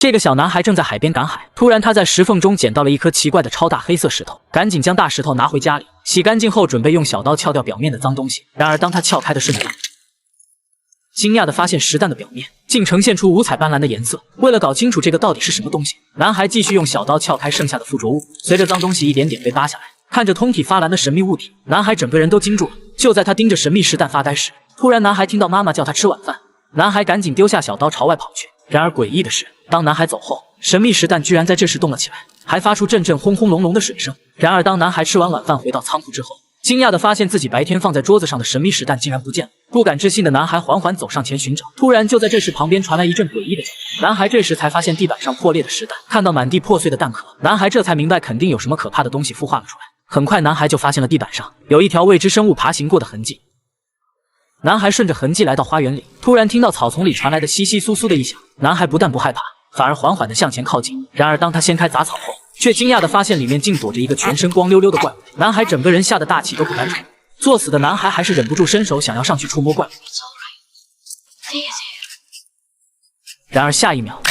这个小男孩正在海边赶海，突然他在石缝中捡到了一颗奇怪的超大黑色石头，赶紧将大石头拿回家里，洗干净后准备用小刀撬掉表面的脏东西。然而当他撬开的瞬间，惊讶地发现石蛋的表面竟呈现出五彩斑斓的颜色。为了搞清楚这个到底是什么东西，男孩继续用小刀撬开剩下的附着物，随着脏东西一点点被扒下来，看着通体发蓝的神秘物体，男孩整个人都惊住了。就在他盯着神秘石蛋发呆时，突然男孩听到妈妈叫他吃晚饭，男孩赶紧丢下小刀朝外跑去。然而诡异的是，当男孩走后，神秘石蛋居然在这时动了起来，还发出阵阵轰轰隆隆的水声。然而当男孩吃完晚饭回到仓库之后，惊讶地发现自己白天放在桌子上的神秘石蛋竟然不见了。不敢置信的男孩缓缓走上前寻找，突然就在这时旁边传来一阵诡异的脚步。男孩这时才发现地板上破裂的石蛋，看到满地破碎的蛋壳，男孩这才明白肯定有什么可怕的东西孵化了出来。很快男孩就发现了地板上有一条未知生物爬行过的痕迹。男孩顺着痕迹来到花园里，突然听到草丛里传来的窸窸窣窣的异响。男孩不但不害怕，反而缓缓地向前靠近。然而当他掀开杂草后，却惊讶地发现里面竟躲着一个全身光溜溜的怪物。男孩整个人吓得大气都不敢喘。作死的男孩还是忍不住伸手想要上去触摸怪物。然而下一秒，